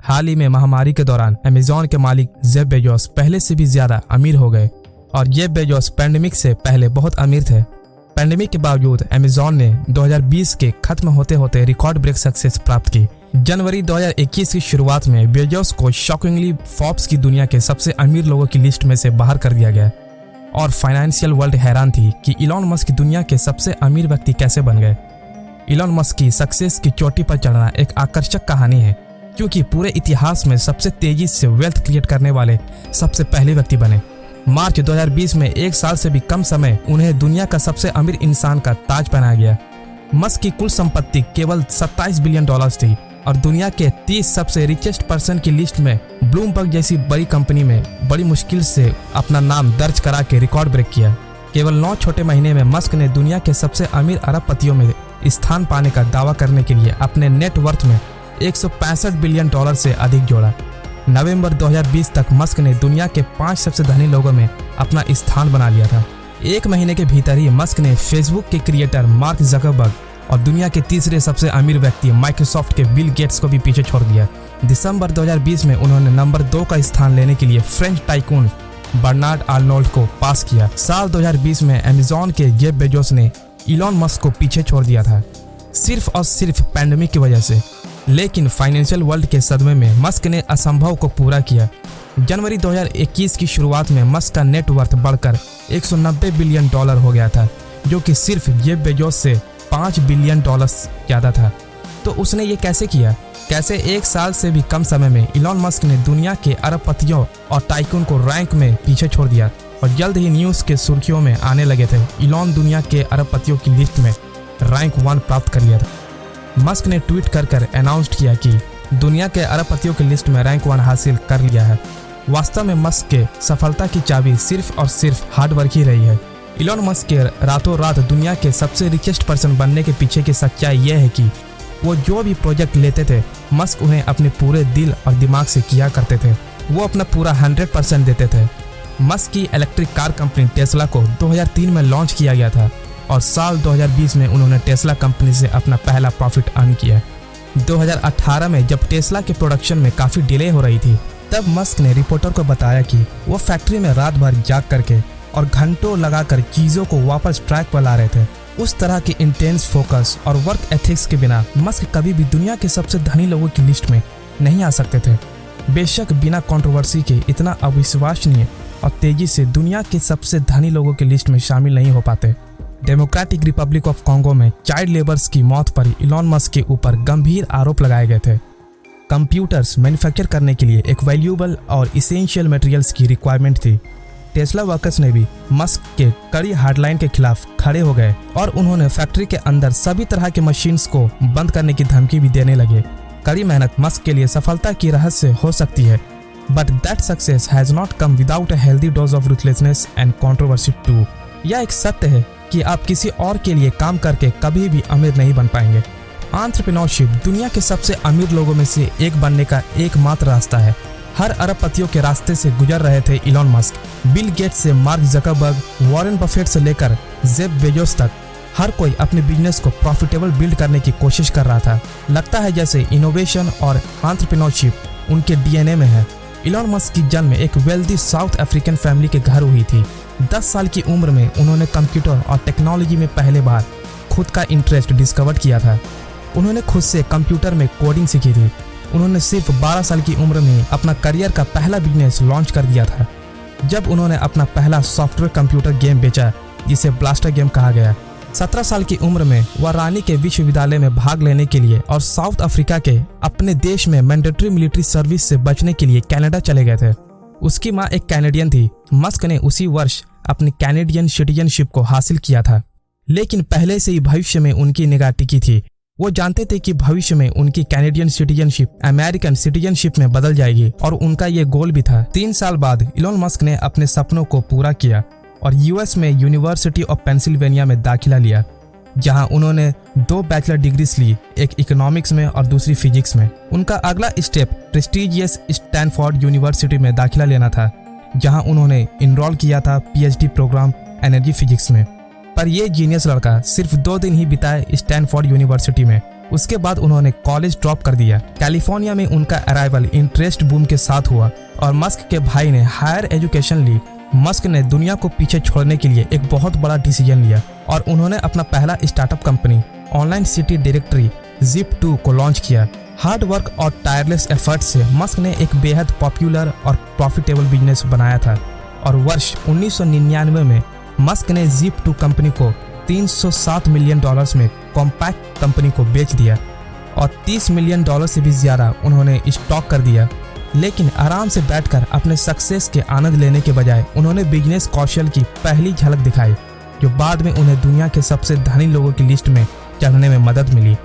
हाल ही में महामारी के दौरान अमेज़न के मालिक जेफ बेजोस पहले से भी ज्यादा अमीर हो गए और जेफ बेजोस पैंडेमिक से पहले बहुत अमीर थे। पैंडेमिक के बावजूद अमेज़न ने 2020 के खत्म होते होते रिकॉर्ड ब्रेक सक्सेस प्राप्त की। जनवरी 2021 की शुरुआत में बेजोस को शॉकिंगली फोर्ब्स की दुनिया के सबसे अमीर लोगों की लिस्ट में से बाहर कर दिया गया और फाइनेंशियल वर्ल्ड हैरान थी कि इलॉन मस्क दुनिया के सबसे अमीर व्यक्ति कैसे बन गए। इलॉन मस्क की सक्सेस की चोटी पर चढ़ना एक आकर्षक कहानी है क्योंकि पूरे इतिहास में सबसे तेजी से वेल्थ क्रिएट करने वाले सबसे पहले व्यक्ति बने। मार्च 2020 में एक साल से भी कम समय उन्हें दुनिया का सबसे अमीर इंसान का ताज पहनाया गया। मस्क की कुल संपत्ति केवल $27 बिलियन थी और दुनिया के 30 सबसे रिचेस्ट पर्सन की लिस्ट में ब्लूमबर्ग जैसी बड़ी कंपनी में बड़ी मुश्किल से अपना नाम दर्ज करा के रिकॉर्ड ब्रेक किया। केवल 9 छोटे महीने में मस्क ने दुनिया के सबसे अमीर अरबपतियों में स्थान पाने का दावा करने के लिए अपने नेटवर्थ में $165 बिलियन से अधिक जोड़ा। नवंबर 2020 तक मस्क ने दुनिया के 5 सबसे धनी लोगों में अपना स्थान बना लिया था। एक महीने के भीतर ही मस्क ने फेसबुक के क्रिएटर मार्क जकरबर्ग और दुनिया के तीसरे सबसे अमीर व्यक्ति माइक्रोसॉफ्ट के बिल गेट्स को भी पीछे छोड़ दिया। दिसंबर 2020 में उन्होंने नंबर 2 का स्थान लेने के लिए फ्रेंच टाइकून बर्नार्ड आर्नोल्ड को पास किया। साल 2020 में अमेज़न के जेफ बेजोस ने इलॉन मस्क को पीछे छोड़ दिया था, सिर्फ और सिर्फ पैंडेमिक की वजह से। लेकिन फाइनेंशियल वर्ल्ड के सदमे में मस्क ने असंभव को पूरा किया। जनवरी 2021 की शुरुआत में मस्क का नेटवर्थ बढ़कर $190 बिलियन हो गया था, जो कि सिर्फ जेफ बेजोस से $5 बिलियन ज्यादा था। तो उसने ये कैसे किया? कैसे एक साल से भी कम समय में इलॉन मस्क ने दुनिया के अरबपतियों और टाइकून को रैंक में पीछे छोड़ दिया और जल्द ही न्यूज के सुर्खियों में आने लगे थे। इलॉन दुनिया के अरबपतियों की लिस्ट में रैंक 1 प्राप्त कर लिया था। मस्क ने ट्वीट कर अनाउंस किया कि दुनिया के अरबपतियों की लिस्ट में रैंक 1 हासिल कर लिया है। वास्तव में मस्क के सफलता की चाबी सिर्फ और सिर्फ हार्डवर्क ही रही है। इलॉन मस्क के रातों रात दुनिया के सबसे रिचेस्ट पर्सन बनने के पीछे की सच्चाई यह है कि वो जो भी प्रोजेक्ट लेते थे मस्क उन्हें अपने पूरे दिल और दिमाग से किया करते थे। वो अपना पूरा 100% देते थे। मस्क की इलेक्ट्रिक कार कंपनी टेस्ला को 2003 में लॉन्च किया गया था और साल 2020 में उन्होंने टेस्ला कंपनी से अपना पहला प्रॉफिट अर्न किया। 2018 में जब टेस्ला के प्रोडक्शन में काफ़ी डिले हो रही थी, तब मस्क ने रिपोर्टर को बताया कि वो फैक्ट्री में रात भर जाग करके और घंटों लगाकर चीज़ों को वापस ट्रैक पर ला रहे थे। उस तरह की इंटेंस फोकस और वर्क एथिक्स के बिना मस्क कभी भी दुनिया के सबसे धनी लोगों की लिस्ट में नहीं आ सकते थे। बेशक बिना कंट्रोवर्सी के इतना अविश्वसनीय और तेजी से दुनिया के सबसे धनी लोगों की लिस्ट में शामिल नहीं हो पाते। डेमोक्रेटिक रिपब्लिक ऑफ कॉन्गो में चाइल्ड लेबर्स की मौत पर इलॉन मस्क के ऊपर गंभीर आरोप लगाए गए थे। कंप्यूटर्स मैन्युफैक्चर करने के लिए एक वैल्यूएबल और इसेंशियल मटेरियल्स की रिक्वायरमेंट थी। टेस्ला वर्कर्स ने भी मस्क के कड़ी हार्डलाइन के खिलाफ खड़े हो गए और उन्होंने फैक्ट्री के अंदर सभी तरह के मशीन्स को बंद करने की धमकी भी देने लगे। कड़ी मेहनत मस्क के लिए सफलता की रहस्य हो सकती है, but that success has not come without a healthy dose of ruthlessness and controversy too. यह एक सत्य है कि आप किसी और के लिए काम करके कभी भी अमीर नहीं बन पाएंगे। एंटरप्रेन्योरशिप दुनिया के सबसे अमीर लोगों में से एक बनने का एकमात्र रास्ता है। हर अरबपतियों के रास्ते से गुजर रहे थे इलॉन मस्क। बिल गेट्स से मार्क जकरबर्ग, वॉरेन बफेट से लेकर जेफ बेजोस तक हर कोई अपने बिजनेस को प्रॉफिटेबल बिल्ड करने की कोशिश कर रहा था। लगता है जैसे इनोवेशन और एंटरप्रेन्योरशिप उनके डीएनए में है। इलॉन मस्क की जन्म एक वेल्दी साउथ अफ्रीकन फैमिली के घर हुई थी। 10 साल की उम्र में उन्होंने कंप्यूटर और टेक्नोलॉजी में पहले बार खुद का इंटरेस्ट डिस्कवर किया था। उन्होंने खुद से कंप्यूटर में कोडिंग सीखी थी। उन्होंने सिर्फ 12 साल की उम्र में अपना करियर का पहला बिजनेस लॉन्च कर दिया था, जब उन्होंने अपना पहला सॉफ्टवेयर कंप्यूटर गेम बेचा जिसे ब्लास्टर गेम कहा गया। 17 साल की उम्र में वह रानी के विश्वविद्यालय में भाग लेने के लिए और साउथ अफ्रीका के अपने देश में मैंडेटरी मिलिट्री सर्विस से बचने के लिए कनाडा चले गए थे। उसकी माँ एक कैनेडियन थी। मस्क ने उसी वर्ष अपनी कैनेडियन सिटीजनशिप को हासिल किया था, लेकिन पहले से ही भविष्य में उनकी निगाह टिकी थी। वो जानते थे कि भविष्य में उनकी कैनेडियन सिटीजनशिप अमेरिकन सिटीजनशिप में बदल जाएगी और उनका ये गोल भी था। 3 साल बाद इलॉन मस्क ने अपने सपनों को पूरा किया और यूएस में यूनिवर्सिटी ऑफ पेंसिल्वेनिया में दाखिला लिया, जहां उन्होंने 2 बैचलर डिग्रीज ली, एक इकोनॉमिक्स में और दूसरी फिजिक्स में। उनका अगला स्टेप प्रेस्टिजियस स्टैनफोर्ड यूनिवर्सिटी में दाखिला लेना था, जहां उन्होंने इनरोल किया था पीएचडी प्रोग्राम एनर्जी फिजिक्स में। पर यह जीनियस लड़का सिर्फ 2 दिन ही बिताए स्टैनफोर्ड यूनिवर्सिटी में उसके बाद उन्होंने कॉलेज ड्रॉप कर दिया। कैलिफोर्निया में उनका अराइवल इंटरेस्ट बूम के साथ हुआ और मस्क के भाई ने हायर एजुकेशन ली। मस्क ने दुनिया को पीछे छोड़ने के लिए एक बहुत बड़ा डिसीजन लिया और उन्होंने अपना पहला startup company online city directory Zip2 को लॉन्च किया। हार्ड वर्क और टायरलेस एफर्ट से मस्क ने एक बेहद पॉपुलर और प्रॉफिटेबल बिजनेस बनाया था और वर्ष 1999 में मस्क ने Zip2 कंपनी को $307 मिलियन में कॉम्पैक्ट कंपनी को बेच दिया और $30 मिलियन से भी ज्यादा उन्होंने स्टॉक कर दिया। लेकिन आराम से बैठकर अपने सक्सेस के आनंद लेने के बजाय उन्होंने बिजनेस कौशल की पहली झलक दिखाई, जो बाद में उन्हें दुनिया के सबसे धनी लोगों की लिस्ट में चढ़ने में मदद मिली।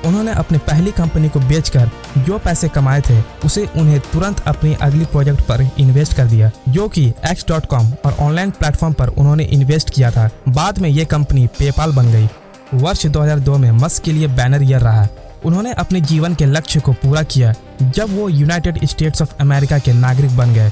उन्होंने अपनी पहली कंपनी को बेचकर जो पैसे कमाए थे उसे उन्हें तुरंत अपनी अगली प्रोजेक्ट पर इन्वेस्ट कर दिया, जो कि X.com और ऑनलाइन प्लेटफॉर्म पर उन्होंने इन्वेस्ट किया था। बाद में ये कंपनी पेपाल बन गई। वर्ष 2002 में मस्क के लिए बैनर ईयर रहा। उन्होंने अपने जीवन के लक्ष्य को पूरा किया जब वो यूनाइटेड स्टेट्स ऑफ अमेरिका के नागरिक बन गए।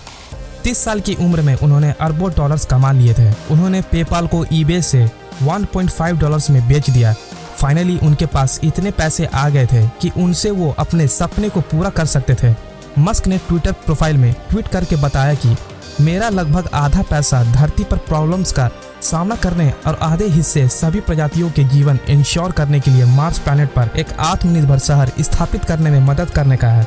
30 साल की उम्र में उन्होंने अरबों डॉलर्स कमा लिए थे। उन्होंने पेपाल को eBay से $1.5 में बेच दिया। फाइनली उनके पास इतने पैसे आ गए थे कि उनसे वो अपने सपने को पूरा कर सकते थे। मस्क ने ट्विटर प्रोफाइल में ट्वीट करके बताया कि मेरा लगभग आधा पैसा धरती पर प्रॉब्लम्स का सामना करने और आधे हिस्से सभी प्रजातियों के जीवन इंश्योर करने के लिए मार्स प्लैनेट पर एक आत्मनिर्भर शहर स्थापित करने में मदद करने का है।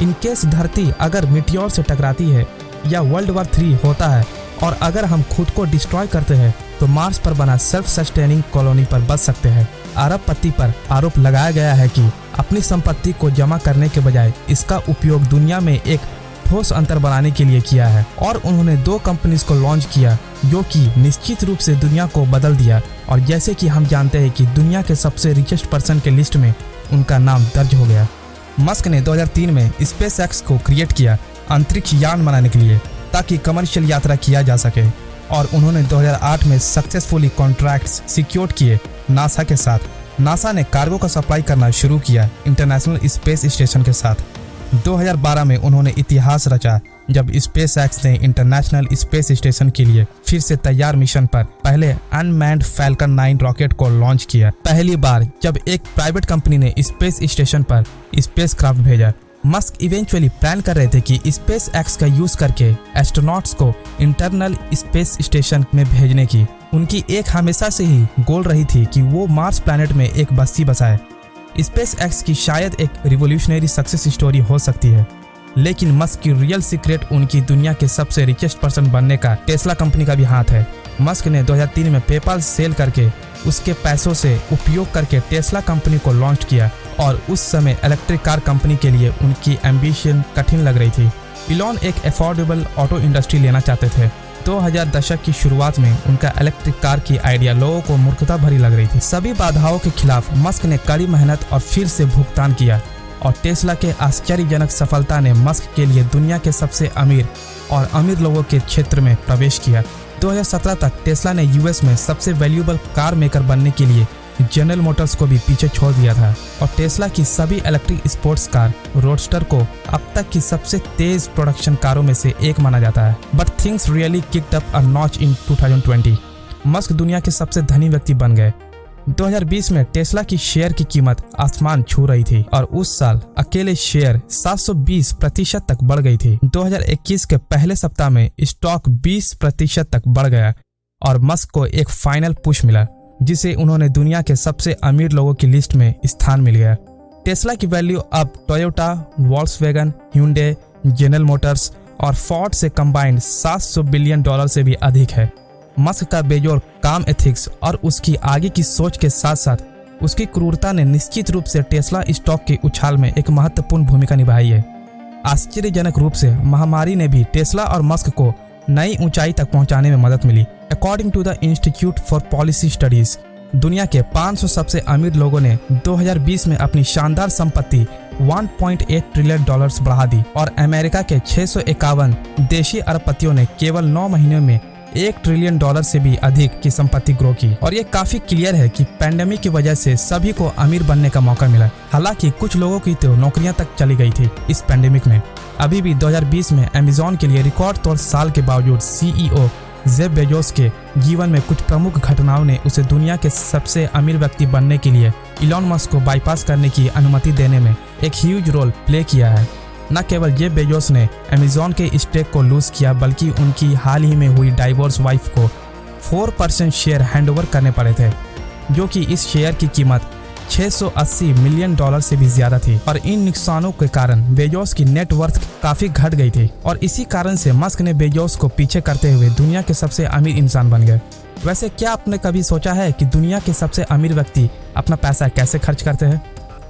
इन केस धरती अगर मिटियोर से टकराती है या वर्ल्ड वॉर 3 होता है और अगर हम खुद को डिस्ट्रॉय करते हैं तो मार्स पर बना सेल्फ सस्टेनिंग कॉलोनी पर बच सकते हैं। अरबपति पर आरोप लगाया गया है कि अपनी संपत्ति को जमा करने के बजाय इसका उपयोग दुनिया में एक ठोस अंतर बनाने के लिए किया है और उन्होंने 2 कंपनीज को लॉन्च किया जो कि निश्चित रूप से दुनिया को बदल दिया। और जैसे कि हम जानते हैं कि दुनिया के सबसे रिचेस्ट पर्सन के लिस्ट में उनका नाम दर्ज हो गया। मस्क ने 2003 में SpaceX को क्रिएट किया अंतरिक्ष यान बनाने के लिए ताकि कमर्शियल यात्रा किया जा सके और उन्होंने 2008 में सक्सेसफुली कॉन्ट्रैक्ट्स सिक्योर किए नासा के साथ। नासा ने कार्गो का सप्लाई करना शुरू किया इंटरनेशनल स्पेस स्टेशन के साथ। 2012 में उन्होंने इतिहास रचा जब SpaceX ने इंटरनेशनल स्पेस स्टेशन के लिए फिर से तैयार मिशन पर पहले अनमैन्ड फैल्कन 9 रॉकेट को लॉन्च किया। पहली बार जब एक प्राइवेट कंपनी ने स्पेस स्टेशन पर स्पेसक्राफ्ट भेजा। मस्क इवेंचुअली प्लान कर रहे थे कि SpaceX का यूज करके एस्ट्रोनॉट्स को इंटरनल स्पेस स्टेशन में भेजने की। उनकी एक हमेशा से ही गोल रही थी कि वो मार्स प्लैनेट में एक बस्ती बसाए। SpaceX की शायद एक रिवोल्यूशनरी सक्सेस स्टोरी हो सकती है, लेकिन मस्क की रियल सीक्रेट उनकी दुनिया के सबसे रिचेस्ट पर्सन बनने का टेस्ला कंपनी का भी हाथ है। मस्क ने 2003 में पेपाल सेल करके उसके पैसों से उपयोग करके टेस्ला कंपनी को लॉन्च किया और उस समय इलेक्ट्रिक कार कंपनी के लिए उनकी एम्बिशन कठिन लग रही थी। इलॉन एक अफोर्डेबल ऑटो इंडस्ट्री लेना चाहते थे। 2000 दशक की शुरुआत में उनका इलेक्ट्रिक कार की आइडिया लोगों को मूर्खता भरी लग रही थी। सभी बाधाओं के खिलाफ मस्क ने कड़ी मेहनत और फिर से भुगतान किया और टेस्ला के आश्चर्यजनक सफलता ने मस्क के लिए दुनिया के सबसे अमीर और अमीर लोगों के क्षेत्र में प्रवेश किया। 2017 तक टेस्ला ने यूएस में सबसे वैल्यूएबल कार मेकर बनने के लिए जनरल मोटर्स को भी पीछे छोड़ दिया था और टेस्ला की सभी इलेक्ट्रिक स्पोर्ट्स कार रोडस्टर को अब तक की सबसे तेज प्रोडक्शन कारों में से एक माना जाता है। But things really kicked up a notch in 2020। Musk दुनिया के सबसे धनी व्यक्ति बन गए। 2020 में टेस्ला की शेयर की कीमत आसमान छू रही थी और उस साल अकेले शेयर 720% तक बढ़ गई थी। 2021 के पहले सप्ताह में स्टॉक 20% तक बढ़ गया और मस्क को एक फाइनल पुश मिला जिसे उन्होंने दुनिया के सबसे अमीर लोगों की लिस्ट में स्थान मिल गया। टेस्ला की वैल्यू अब Toyota, Volkswagen, hyundai, general Motors और फोर्ड से कंबाइंड $700 बिलियन से भी अधिक है। मस्क का बेजोड़ काम एथिक्स और उसकी आगे की सोच के साथ साथ उसकी क्रूरता ने निश्चित रूप से टेस्ला स्टॉक के उछाल में एक महत्वपूर्ण भूमिका निभाई है। आश्चर्यजनक रूप से महामारी ने भी टेस्ला और मस्क को नई ऊंचाई तक पहुंचाने में मदद मिली। According to the Institute for Policy Studies, दुनिया के 500 सबसे अमीर लोगों ने 2020 में अपनी शानदार संपत्ति $1.8 ट्रिलियन बढ़ा दी और अमेरिका के 651 देशी अरबपतियों ने केवल 9 महीनों में $1 ट्रिलियन से भी अधिक की संपत्ति ग्रो की। और ये काफी क्लियर है कि पैंडेमिक की वजह से सभी को अमीर बनने का मौका मिला। हालांकि कुछ लोगों की तो नौकरियां तक चली गई थी इस पैंडेमिक में। अभी भी 2020 में अमेज़न के लिए रिकॉर्ड तोड़ साल के बावजूद CEO जेफ बेजोस के जीवन में कुछ प्रमुख घटनाओं ने उसे दुनिया के सबसे अमीर व्यक्ति बनने के लिए इलॉन मस्क को बाईपास करने की अनुमति देने में एक ह्यूज रोल प्ले किया है। न केवल जेफ बेजोस ने अमेज़न के स्टेक को लूज किया, बल्कि उनकी हाल ही में हुई डाइवोर्स वाइफ को 4% शेयर हैंडओवर करने पड़े थे, जो कि इस शेयर की कीमत $680 मिलियन से भी ज्यादा थी। और इन नुकसानों के कारण बेजोस की नेटवर्थ काफी घट गई थी और इसी कारण से मस्क ने बेजोस को पीछे करते हुए दुनिया के सबसे अमीर इंसान बन गए। वैसे क्या आपने कभी सोचा है कि दुनिया के सबसे अमीर व्यक्ति अपना पैसा कैसे खर्च करते हैं?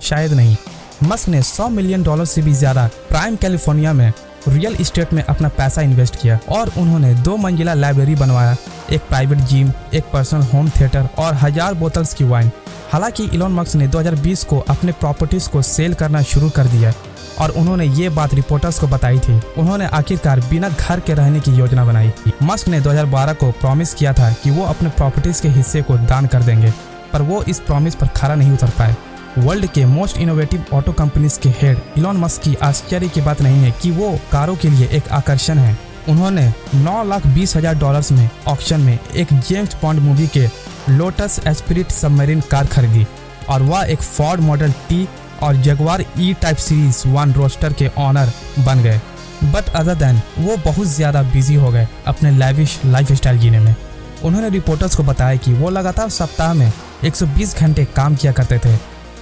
शायद नहीं। मस्क ने $100 मिलियन से भी ज्यादा प्राइम कैलिफोर्निया में रियल एस्टेट में अपना पैसा इन्वेस्ट किया और उन्होंने 2 मंजिला लाइब्रेरी बनवाया, एक प्राइवेट जिम, एक पर्सनल होम थिएटर और 1000 बोतल्स की वाइन। हालांकि इलॉन मस्क ने 2020 को अपने प्रॉपर्टीज को सेल करना शुरू कर दिया और उन्होंने ये बात रिपोर्टर्स को बताई थी। उन्होंने आखिरकार बिना घर के रहने की योजना बनाई। मस्क ने 2012 को प्रॉमिस किया था कि वो अपने प्रॉपर्टीज के हिस्से को दान कर देंगे, पर वो इस प्रॉमिस पर खरा नहीं उतर पाए। वर्ल्ड के मोस्ट इनोवेटिव ऑटो कंपनीज के हेड इलॉन मस्क की आश्चर्य की बात नहीं है कि वो कारों के लिए एक आकर्षण है। उन्होंने $9,20,000 में ऑक्शन में एक जेम्स बॉन्ड मूवी के लोटस एस्पिरिट सबमरीन कार खरीदी और वह एक फोर्ड मॉडल टी और जगुआर ई टाइप सीरीज 1 रोस्टर के ऑनर बन गए। बट अदर देन वो बहुत ज़्यादा बिजी हो गए अपने लैविश लाइफस्टाइल जीने में। उन्होंने रिपोर्टर्स को बताया कि वो लगातार सप्ताह में 120 घंटे काम किया करते थे।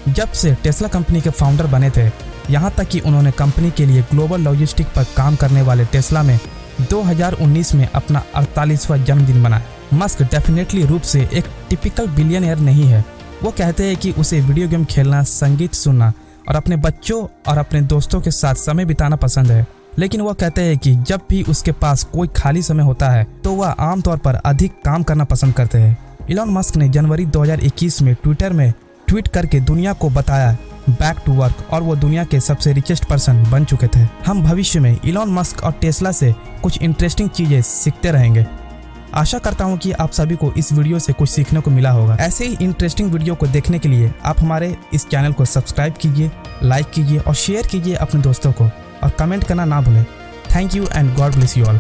जब से टेस्ला कंपनी के फाउंडर बने थे, यहाँ तक कि उन्होंने कंपनी के लिए ग्लोबल लॉजिस्टिक पर काम करने वाले टेस्ला में 2019 में अपना 48वां जन्मदिन मनाया। मस्क डेफिनेटली रूप से एक टिपिकल बिलियनियर नहीं है। वो कहते हैं कि उसे वीडियो गेम खेलना, संगीत सुनना और अपने बच्चों और अपने दोस्तों के साथ समय बिताना पसंद है। लेकिन वो कहते हैं कि जब भी उसके पास कोई खाली समय होता है तो वह आमतौर पर अधिक काम करना पसंद करते हैं। इलॉन मस्क ने जनवरी 2021 में ट्विटर में ट्वीट करके दुनिया को बताया बैक टू वर्क और वो दुनिया के सबसे रिचेस्ट पर्सन बन चुके थे। हम भविष्य में इलॉन मस्क और टेस्ला से कुछ इंटरेस्टिंग चीजें सीखते रहेंगे। आशा करता हूँ कि आप सभी को इस वीडियो से कुछ सीखने को मिला होगा। ऐसे ही इंटरेस्टिंग वीडियो को देखने के लिए आप हमारे इस चैनल को सब्सक्राइब कीजिए, लाइक कीजिए और शेयर कीजिए अपने दोस्तों को, और कमेंट करना ना भूलें। Thank you and God bless you all.